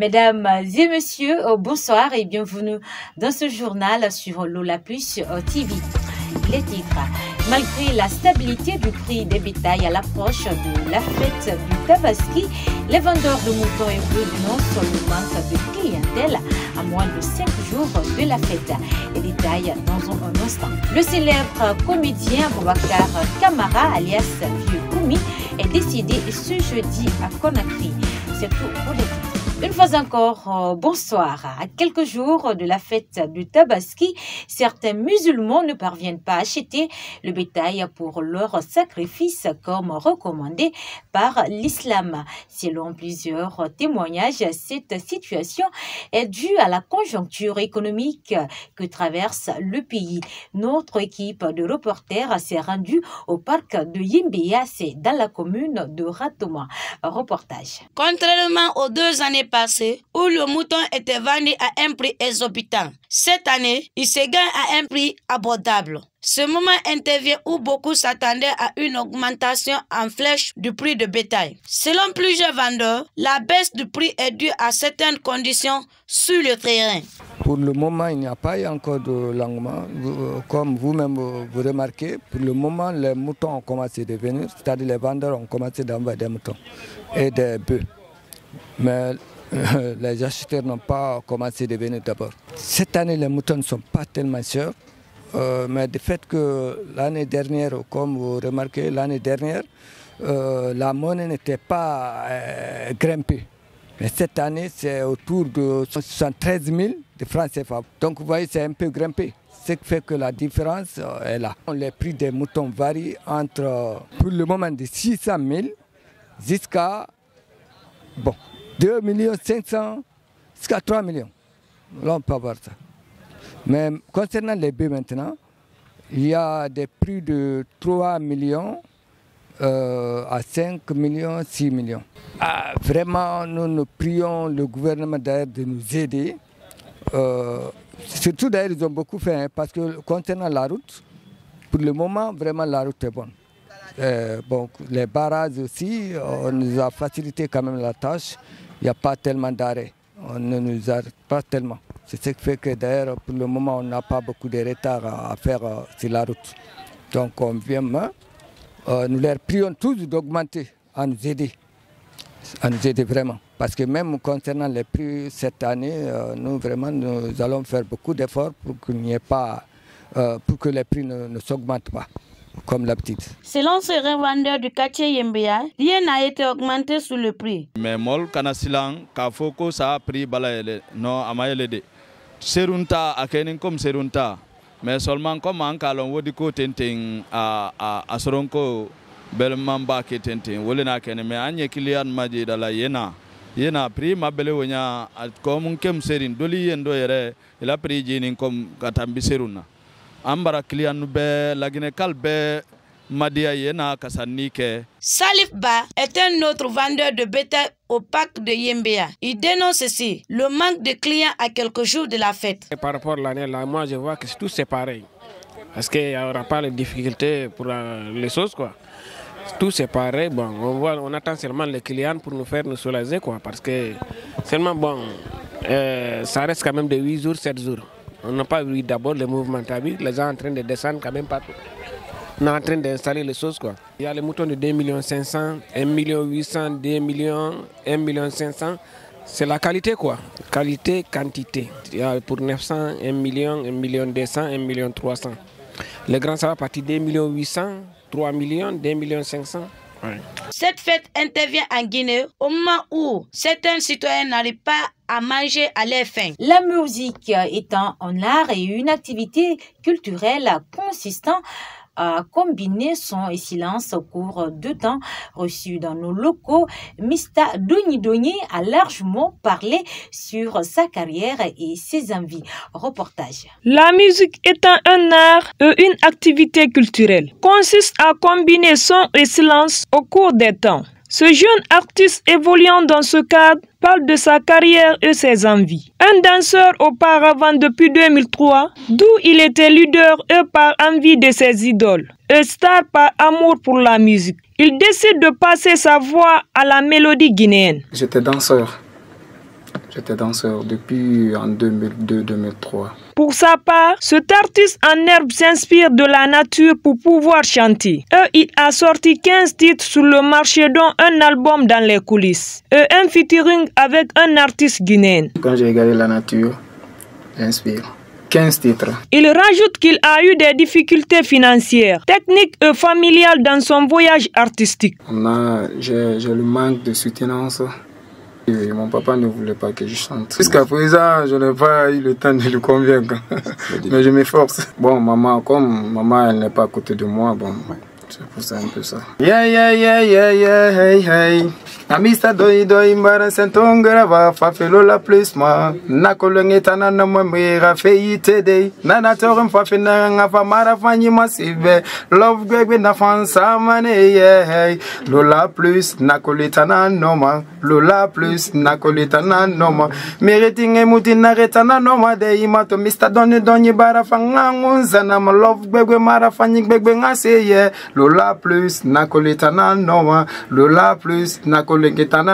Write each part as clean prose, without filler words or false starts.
Mesdames et messieurs, bonsoir et bienvenue dans ce journal sur Lola Plus TV. Les titres. Malgré la stabilité du prix des bétails à l'approche de la fête du Tabaski, les vendeurs de moutons et bœufs dénoncent le manque de clientèle à moins de 5 jours de la fête. Les détails dans un instant. Le célèbre comédien Boubacar Camara, alias Vieux Koumi, est décédé ce jeudi à Conakry. C'est tout pour les titres. Une fois encore, bonsoir. À quelques jours de la fête du Tabaski, certains musulmans ne parviennent pas à acheter le bétail pour leur sacrifice comme recommandé par l'islam. Selon plusieurs témoignages, cette situation est due à la conjoncture économique que traverse le pays. Notre équipe de reporters s'est rendue au parc de Yimbeya, c'est dans la commune de Ratoma. Reportage. Contrairement aux 2 années passées où le mouton était vendu à un prix exorbitant, cette année, il se gagne à un prix abordable. Ce moment intervient où beaucoup s'attendaient à une augmentation en flèche du prix de bétail. Selon plusieurs vendeurs, la baisse du prix est due à certaines conditions sur le terrain. Pour le moment, il n'y a pas eu encore de l'engouement. Comme vous-même vous remarquez, pour le moment, les moutons ont commencé à venir, c'est-à-dire les vendeurs ont commencé à envoyer des moutons et des bœufs. Mais les acheteurs n'ont pas commencé à venir d'abord. Cette année, les moutons ne sont pas tellement chers. Mais du fait que l'année dernière, comme vous remarquez, l'année dernière, la monnaie n'était pas grimpée. Mais cette année, c'est autour de 73 000 de francs CFA. Donc vous voyez, c'est un peu grimpé. Ce qui fait que la différence est là. Les prix des moutons varient entre, pour le moment, de 600 000 jusqu'à 2 500 000 jusqu'à 3 millions. Là, on peut voir ça. Mais concernant les bœufs maintenant, il y a des prix de 3 millions à 5 millions, 6 millions. Vraiment, nous prions le gouvernement d'ailleurs de nous aider. Surtout d'ailleurs, ils ont beaucoup fait, parce que concernant la route, pour le moment, vraiment la route est bonne. Les barrages aussi, on nous a facilité quand même la tâche. Il n'y a pas tellement d'arrêt. On ne nous arrête pas tellement. C'est ce qui fait que d'ailleurs, pour le moment, on n'a pas beaucoup de retard à faire sur la route. Donc, on vient, nous leur prions tous d'augmenter, à nous aider vraiment. Parce que même concernant les prix cette année, nous allons faire beaucoup d'efforts pour qu'il n'y ait pas, pour que les prix ne s'augmentent pas, comme l'habitude. Selon ce revendeur du quartier Yembeya, rien n'a été augmenté sur le prix. Mais mol kanasilang kafoko sa prix balaele no amayele serunta akenin comme serunta, mais seulement comme en calon wodiko tenten a soronko belmamba ke tenten wolena kene me anye kilian maji dala yena prix mabele wonya comme kem serin doli yendo yere ila prix jinin comme katambi seruna ambara kilian be lagine kalbe Madia Yena Kasanike. Salif Ba est un autre vendeur de bétail au parc de Yembeya. Il dénonce ceci, le manque de clients à quelques jours de la fête. Et par rapport à l'année là, moi je vois que tout c'est pareil. Parce qu'il n'y aura pas de difficultés pour les choses quoi. Tout c'est pareil. Bon, on attend seulement les clients pour nous faire nous soulager quoi. Parce que seulement ça reste quand même de 8 jours, 7 jours. On n'a pas vu d'abord le mouvement tabique, les gens en train de descendre quand même partout. On est en train d'installer les choses quoi. Il y a les moutons de 2 500 000, 1 800 000, 2 millions, 1 500 000. C'est la qualité quoi. Qualité, quantité. Il y a pour 900, 1 million, 1 200 000, 1 300 000. Les grands ça va partir 2 800 000, 3 millions, 2 500 000. Ouais. Cette fête intervient en Guinée au moment où certains citoyens n'arrivent pas à manger à leur faim. La musique étant un art et une activité culturelle consistant à combiner son et silence au cours de temps reçu dans nos locaux, Mista Doni a largement parlé sur sa carrière et ses envies. Reportage. La musique étant un art et une activité culturelle, consiste à combiner son et silence au cours des temps. Ce jeune artiste évoluant dans ce cadre parle de sa carrière et ses envies. Un danseur auparavant depuis 2003, d'où il était leader et par envie de ses idoles, et star par amour pour la musique. Il décide de passer sa voix à la mélodie guinéenne. J'étais danseur. J'étais danseur depuis en 2002-2003. Pour sa part, cet artiste en herbe s'inspire de la nature pour pouvoir chanter. Il a sorti 15 titres sur le marché, dont un album dans les coulisses. Et un featuring avec un artiste guinéen. Quand j'ai regardé la nature, j'inspire. 15 titres. Il rajoute qu'il a eu des difficultés financières, techniques et familiales dans son voyage artistique. J'ai le manque de soutenance. Et mon papa ne voulait pas que je chante. Jusqu'à présent, je n'ai pas eu le temps de le convaincre. Mais je m'efforce. Bon, comme maman, elle n'est pas à côté de moi, bon, c'est pour ça un peu ça. Hey. Amista doi mbara sentongera va fafelo la plus ma nakolonge tanana mwera feite de nana torum fafena ngafa mara fanyi masive love gwegwe na fansa mane hey lola plus nakoletana noma lola plus nakoletana noma meritinge mutina retana noma de imato mista doni bara fangangunza na love gwegwe mara fanyi gwegwe ngase ye lola plus nakoletana noma lola plus nakoletana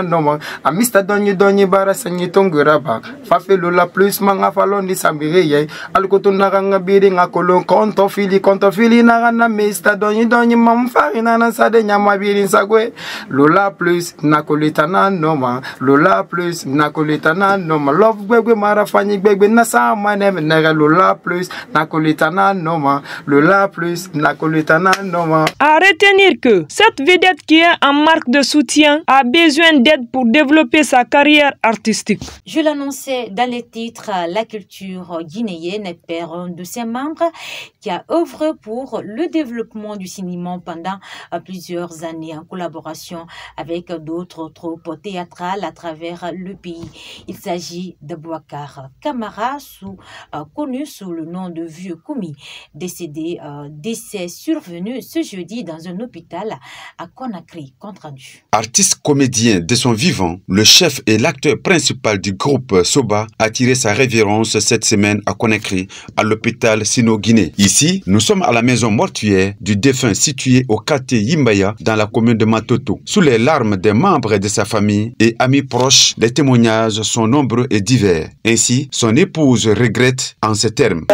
noma amista doni bara sanyi tonguraba fafelo la plus manga falondi sambire ye alkoto naranga biri ngakolo konto fili narana mista doni mamfari nana sade nyama biri sagwe lola plus nakoletana noma lola plus nakoletana noma love gwegwe mara fanyi gwegwe nasa mane nega lola plus nakoletana noma lola plus nakoletana noma. À retenir que cette vedette qui est en marque de soutien a besoin d'aide pour développer sa carrière artistique. Je l'annonçais dans les titres, la culture guinéenne perd un de ses membres qui a œuvré pour le développement du cinéma pendant plusieurs années en collaboration avec d'autres troupes théâtrales à travers le pays. Il s'agit de Boubacar Camara, connu sous le nom de Vieux Koumi, décédé, décès survenu ce jeudi dans un hôpital à Conakry, compte rendu. Artiste comédien de son vivant, le chef et l'acteur principal du groupe Soba a tiré sa révérence cette semaine à Conakry, à l'hôpital Sino-Guinée. Ici, nous sommes à la maison mortuaire du défunt située au quartier Yimbaya dans la commune de Matoto. Sous les larmes des membres de sa famille et amis proches, les témoignages sont nombreux et divers. Ainsi, son épouse regrette en ces termes.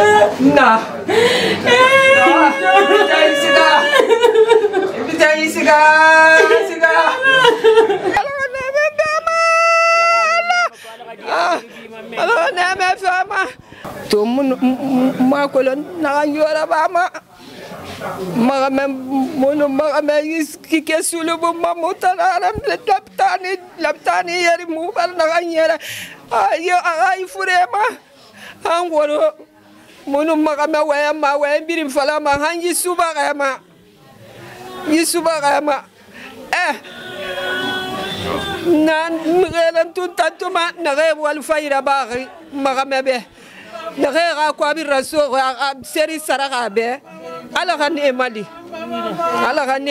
nan mgelan tun tatuma nare wal fayra bari magamebe nare ga ko bi raso seri saraka be ala kan emali ala kan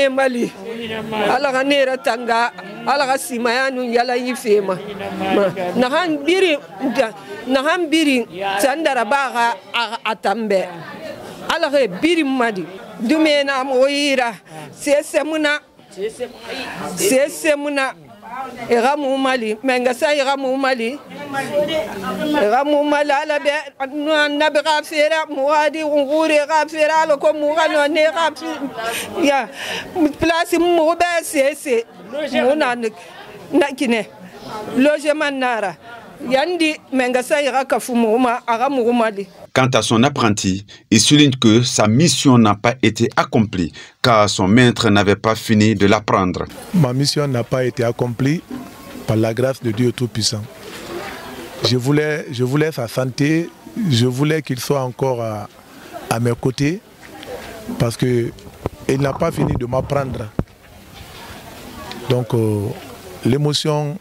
ratanga ala ga simayanu yala yifema nahan biri sandara baga atambe ala ga biri madi dumena moira sesemuna Eramu Mali, Mengasa Eramu Mali, ala be nabra fera muadi ngure rafera lo ko murano ne rap ya place mu be sese munan nakine logement nara yandi Mengasa Eraka fumuma aramu Mali. Quant à son apprenti, il souligne que sa mission n'a pas été accomplie car son maître n'avait pas fini de l'apprendre. Ma mission n'a pas été accomplie par la grâce de Dieu Tout-Puissant. Je voulais sa santé, je voulais qu'il soit encore à mes côtés parce qu'il n'a pas fini de m'apprendre. Donc l'émotion,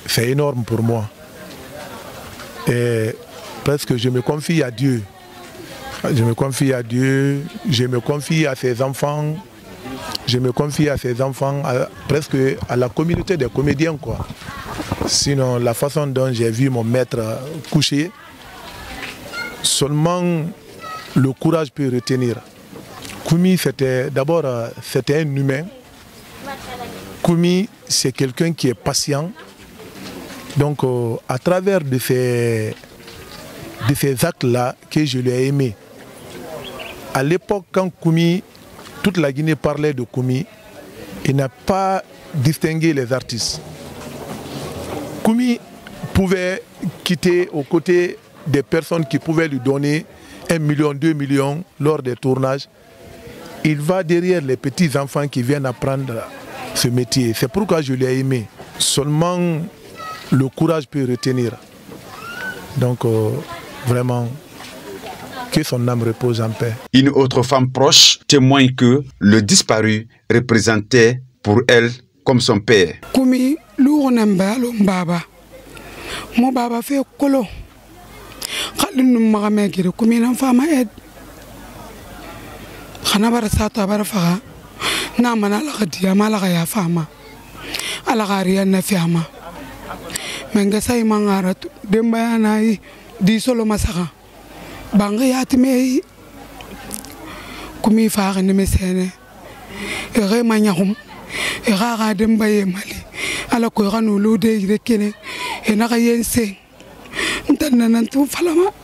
c'est énorme pour moi. Et presque je me confie à Dieu. Je me confie à Dieu, je me confie à ses enfants, je me confie à ses enfants, presque à la communauté des comédiens, quoi. Sinon, la façon dont j'ai vu mon maître coucher, seulement le courage peut retenir. Koumi, d'abord, c'était un humain. Koumi, c'est quelqu'un qui est patient. Donc à travers de ces actes-là que je l'ai aimé. À l'époque, quand Koumi, toute la Guinée parlait de Koumi, il n'a pas distingué les artistes. Koumi pouvait quitter aux côtés des personnes qui pouvaient lui donner 1 million, 2 millions lors des tournages. Il va derrière les petits-enfants qui viennent apprendre ce métier. C'est pourquoi je l'ai aimé. Seulement le courage peut retenir. Donc vraiment, que son âme repose en paix. Une autre femme proche témoigne que le disparu représentait pour elle comme son père. Koumi, baba. Mon baba fait colo. Khalin m'a gire Koumi nan fama ed. Khana bar sata bar faga. Na mana la gadiya mala ya fama. Ala gariya na fama. Menga sai mangara demba nai di solo masaka. Banga yatime Koumi faga ni mesene. Ere manyahum. Era demba ye mali. Ala ko ranu lode rekene.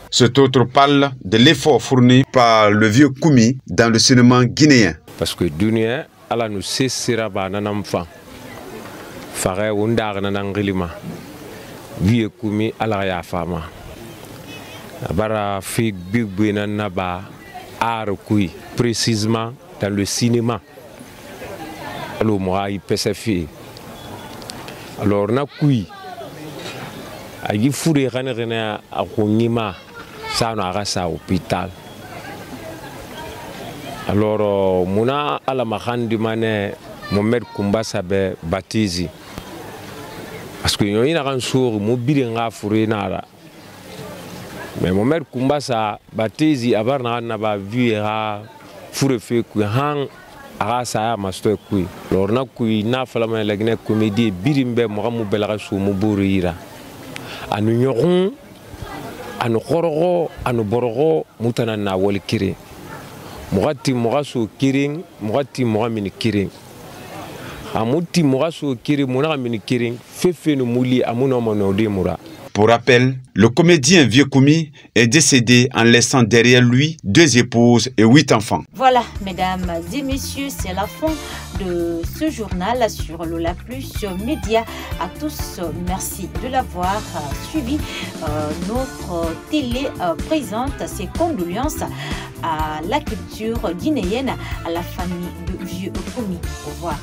Cet autre parle de l'effort fourni par le vieux Koumi dans le cinéma guinéen. Parce que Dunia, ala nous cessera ba nanam fa. Fare undar nanangilima. Vieux Koumi ala ya fama. Bara fi big naba art kui précisément dans le cinéma. Alors moi il PSFI. Alors na kui il faut que à Konima, ça n'a pas à l'hôpital. Alors, mona à la mahandi mané, Mohamed Koumba sabe baptisé. Parce que y a un jour, mobile n'a fourré nada. Mais Mohamed Koumba sa baptisé, avant n'a pas vu à fourré fait que hang à sa master kui. Alors na kui na falama la Guinée comédie birimbe moramu belara sou moburira. Anu nyoron anu khorogo anu borogo mutana na wal kiri mugati mugaso kiring mugati mugamini kiring amuti mugaso kiri mugamini kiring fefenu muli amuna mono demura. Pour rappel, le comédien Vieux Koumi est décédé en laissant derrière lui 2 épouses et 8 enfants. Voilà, mesdames et messieurs, c'est la fin de ce journal sur Lola Plus Média. À tous, merci de l'avoir suivi. Notre télé présente ses condoléances à la culture guinéenne, à la famille de Vieux Koumi. Au revoir.